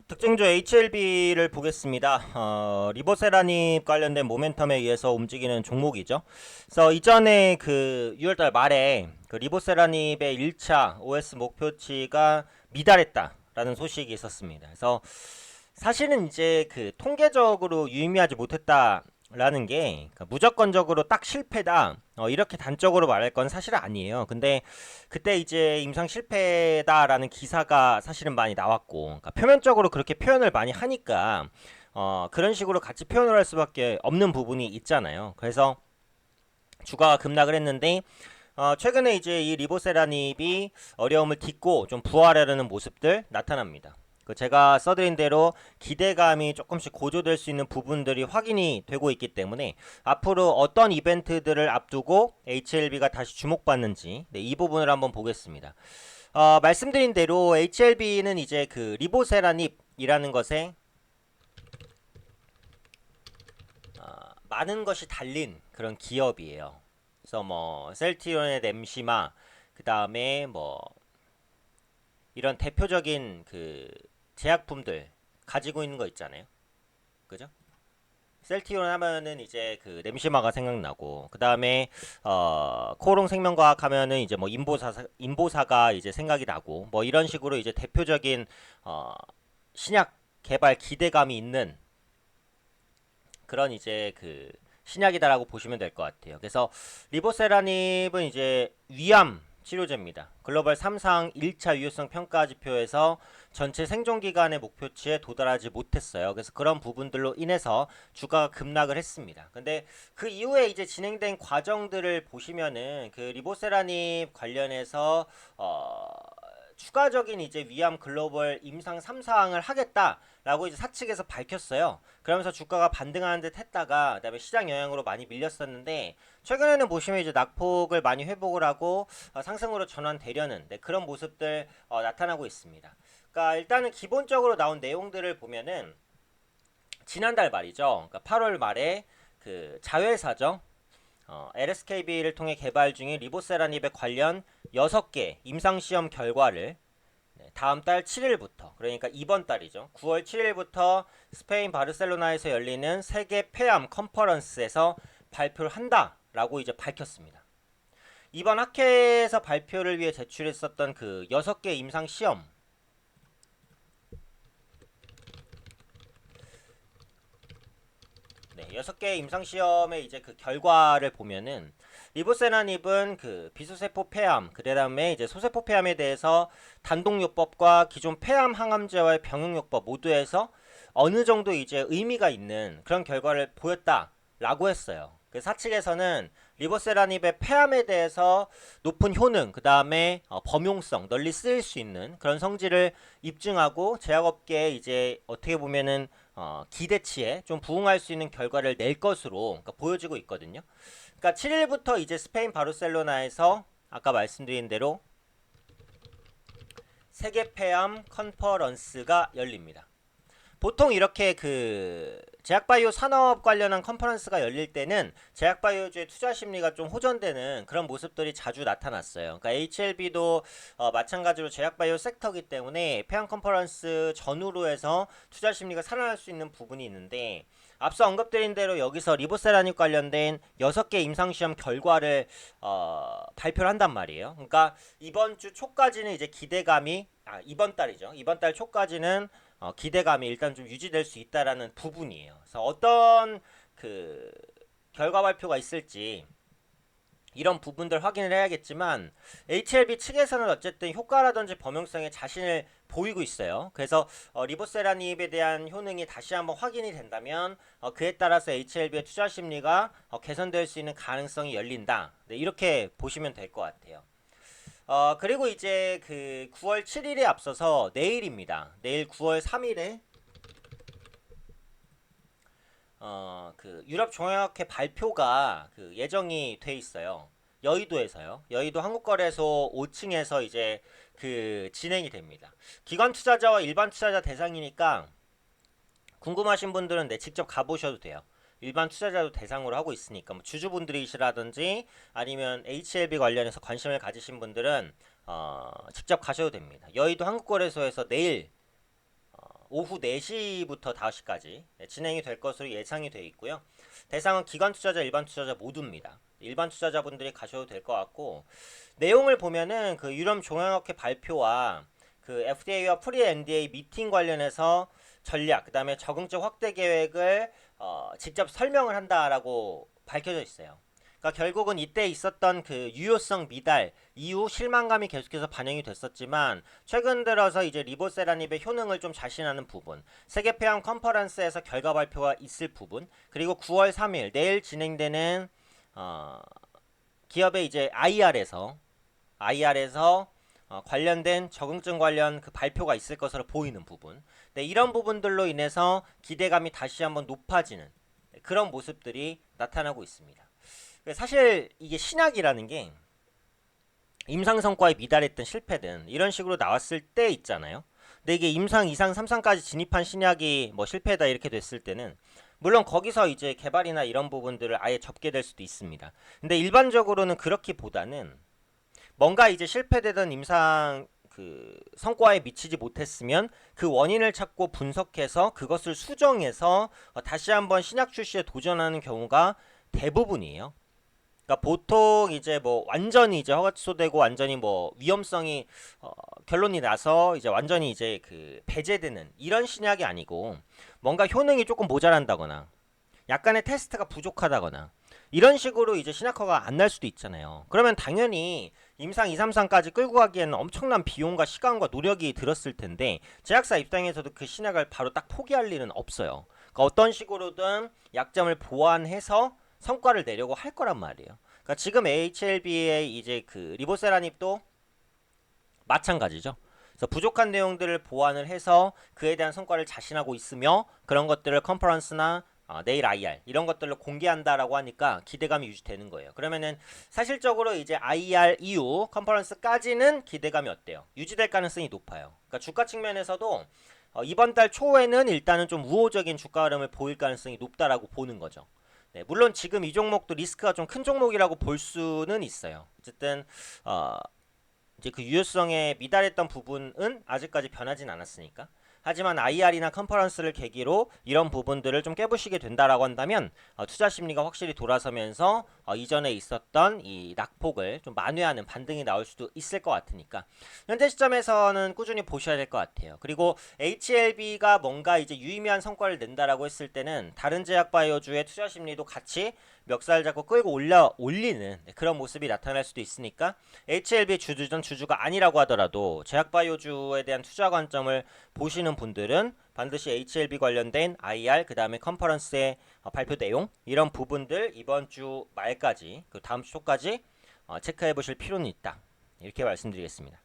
특징주 HLB를 보겠습니다. 리보세라닙 관련된 모멘텀에 의해서 움직이는 종목이죠. 그래서 이전에 그 6월달 말에 그 리보세라닙의 1차 OS 목표치가 미달했다라는 소식이 있었습니다. 그래서 사실은 이제 그 통계적으로 유의미하지 못했다라는 게 그러니까 무조건적으로 딱 실패다. 이렇게 단적으로 말할 건 사실은 아니에요. 근데 그때 이제 임상 실패다라는 기사가 사실은 많이 나왔고, 그러니까 표면적으로 그렇게 표현을 많이 하니까 그런 식으로 같이 표현을 할 수밖에 없는 부분이 있잖아요. 그래서 주가가 급락을 했는데 최근에 이제 이 리보세라닙이 어려움을 딛고 좀 부활하려는 모습들 나타납니다. 그 제가 써드린 대로 기대감이 조금씩 고조될 수 있는 부분들이 확인이 되고 있기 때문에 앞으로 어떤 이벤트들을 앞두고 HLB가 다시 주목받는지 이 부분을 한번 보겠습니다. 말씀드린 대로 HLB는 이제 그 리보세라닙이라는 것에 많은 것이 달린 그런 기업이에요. 그래서 뭐 셀티론의 nem시마, 그 다음에 뭐 이런 대표적인 그 제약품들 가지고 있는 거 있잖아요. 그죠? 셀티론 하면은 이제 그 nem시마가 생각나고, 그 다음에 코오롱 생명과학 하면은 이제 뭐 인보사가 이제 생각이 나고, 뭐 이런 식으로 이제 대표적인 신약 개발 기대감이 있는 그런 이제 그 신약이다라고 보시면 될 것 같아요. 그래서 리보세라닙은 이제 위암 치료제입니다. 글로벌 3상 1차 유효성 평가 지표에서 전체 생존 기간의 목표치에 도달하지 못했어요. 그래서 그런 부분들로 인해서 주가가 급락을 했습니다. 근데 그 이후에 이제 진행된 과정들을 보시면은 그 리보세라닙 관련해서 추가적인 이제 위암 글로벌 임상 3사항을 하겠다라고 이제 사측에서 밝혔어요. 그러면서 주가가 반등하는 듯 했다가 그다음에 시장 영향으로 많이 밀렸었는데 최근에는 보시면 이제 낙폭을 많이 회복을 하고 상승으로 전환되려는 그런 모습들 나타나고 있습니다. 그러니까 일단은 기본적으로 나온 내용들을 보면은 지난달 말이죠. 그러니까 8월 말에 그 자회사죠. LSKB를 통해 개발 중인 리보세라닙에 관련 6개 임상시험 결과를 다음 달 7일부터, 그러니까 이번 달이죠. 9월 7일부터 스페인 바르셀로나에서 열리는 세계 폐암 컨퍼런스에서 발표를 한다라고 이제 밝혔습니다. 이번 학회에서 발표를 위해 제출했었던 그 6개 임상시험, 네, 6개 임상시험의 이제 그 결과를 보면은 리보세라닙은 그 비소세포 폐암, 그다음에 이제 소세포 폐암에 대해서 단독요법과 기존 폐암 항암제와의 병용요법 모두에서 어느 정도 이제 의미가 있는 그런 결과를 보였다라고 했어요. 그 사측에서는 리보세라닙의 폐암에 대해서 높은 효능, 그 다음에 범용성, 널리 쓰일 수 있는 그런 성질을 입증하고 제약업계에 이제 어떻게 보면은 기대치에 좀 부응할 수 있는 결과를 낼 것으로 그러니까 보여지고 있거든요. 그러니까 7일부터 이제 스페인 바르셀로나에서 아까 말씀드린 대로 세계 폐암 컨퍼런스가 열립니다. 보통 이렇게 그 제약바이오 산업 관련한 컨퍼런스가 열릴 때는 제약바이오주의 투자 심리가 좀 호전되는 그런 모습들이 자주 나타났어요. 그러니까 HLB도 마찬가지로 제약바이오 섹터이기 때문에 폐암 컨퍼런스 전후로 해서 투자 심리가 살아날 수 있는 부분이 있는데 앞서 언급드린 대로 여기서 리보세라닙 관련된 6개 임상시험 결과를 발표를 한단 말이에요. 그러니까 이번 주 초까지는 이제 기대감이 이번 달이죠. 이번 달 초까지는 기대감이 일단 좀 유지될 수 있다라는 부분이에요. 그래서 어떤 그 결과 발표가 있을지 이런 부분들 확인을 해야겠지만 HLB 측에서는 어쨌든 효과라든지 범용성에 자신을 보이고 있어요. 그래서 리보세라닙에 대한 효능이 다시 한번 확인이 된다면 그에 따라서 HLB의 투자 심리가 개선될 수 있는 가능성이 열린다. 네, 이렇게 보시면 될 것 같아요. 그리고 이제 그 9월 7일에 앞서서 내일입니다. 내일 9월 3일에 그 유럽 종합학회 발표가 그 예정이 돼 있어요. 여의도에서요. 여의도 한국거래소 5층에서 이제 그 진행이 됩니다. 기관 투자자와 일반 투자자 대상이니까 궁금하신 분들은 직접 가보셔도 돼요. 일반 투자자도 대상으로 하고 있으니까 뭐 주주분들이시라든지 아니면 HLB 관련해서 관심을 가지신 분들은 직접 가셔도 됩니다. 여의도 한국거래소에서 내일 오후 4시부터 5시까지 진행이 될 것으로 예상이 되어 있고요. 대상은 기관 투자자, 일반 투자자 모두입니다. 일반 투자자분들이 가셔도 될 것 같고, 내용을 보면은 그 유럽 종양학회 발표와 그 FDA와 프리 NDA 미팅 관련해서 전략, 그 다음에 적응증 확대 계획을 직접 설명을 한다라고 밝혀져 있어요. 그러니까 결국은 이때 있었던 그 유효성 미달 이후 실망감이 계속해서 반영이 됐었지만, 최근 들어서 이제 리보세라닙의 효능을 좀 자신하는 부분, 세계폐암 컨퍼런스에서 결과 발표가 있을 부분, 그리고 9월 3일 내일 진행되는 기업의 이제 IR에서 관련된 적응증 관련 그 발표가 있을 것으로 보이는 부분. 네, 이런 부분들로 인해서 기대감이 다시 한번 높아지는 그런 모습들이 나타나고 있습니다. 사실 이게 신약이라는 게 임상 성과에 미달했든 실패든 이런 식으로 나왔을 때 있잖아요. 근데 이게 임상 2상 3상까지 진입한 신약이 뭐 실패다 이렇게 됐을 때는 물론 거기서 이제 개발이나 이런 부분들을 아예 접게 될 수도 있습니다. 근데 일반적으로는 그렇기보다는 뭔가 이제 실패되던 임상 그 성과에 미치지 못했으면 그 원인을 찾고 분석해서 그것을 수정해서 다시 한번 신약 출시에 도전하는 경우가 대부분이에요. 그러니까 보통 이제 뭐 완전히 이제 허가 취소되고 완전히 뭐 위험성이 결론이 나서 이제 완전히 이제 그 배제되는 이런 신약이 아니고, 뭔가 효능이 조금 모자란다거나 약간의 테스트가 부족하다거나 이런 식으로 이제 신약허가 안 날 수도 있잖아요. 그러면 당연히 임상 2, 3상까지 끌고 가기에는 엄청난 비용과 시간과 노력이 들었을 텐데, 제약사 입장에서도 그 신약을 바로 딱 포기할 일은 없어요. 그러니까 어떤 식으로든 약점을 보완해서 성과를 내려고 할 거란 말이에요. 그러니까 지금 HLB의 이제 그 리보세라닙도 마찬가지죠. 그래서 부족한 내용들을 보완을 해서 그에 대한 성과를 자신하고 있으며, 그런 것들을 컨퍼런스나 내일 IR 이런 것들로 공개한다라고 하니까 기대감이 유지되는 거예요. 그러면은 사실적으로 이제 IR 이후 컨퍼런스까지는 기대감이 어때요? 유지될 가능성이 높아요. 그러니까 주가 측면에서도 이번 달 초에는 일단은 좀 우호적인 주가 흐름을 보일 가능성이 높다라고 보는 거죠. 네, 물론 지금 이 종목도 리스크가 좀 큰 종목이라고 볼 수는 있어요. 어쨌든 이제 그 유효성에 미달했던 부분은 아직까지 변하진 않았으니까. 하지만 IR이나 컨퍼런스를 계기로 이런 부분들을 좀 깨부시게 된다라고 한다면 투자 심리가 확실히 돌아서면서 이전에 있었던 이 낙폭을 좀 만회하는 반등이 나올 수도 있을 것 같으니까 현재 시점에서는 꾸준히 보셔야 될 것 같아요. 그리고 HLB가 뭔가 이제 유의미한 성과를 낸다라고 했을 때는 다른 제약바이오주의 투자 심리도 같이 멱살 잡고 끌고 올리는 그런 모습이 나타날 수도 있으니까, HLB 주주가 아니라고 하더라도 제약바이오주에 대한 투자 관점을 보시는 분들은 반드시 HLB 관련된 IR, 그 다음에 컨퍼런스의 발표 내용 이런 부분들 이번 주 말까지 그 다음 주 초까지 체크해 보실 필요는 있다, 이렇게 말씀드리겠습니다.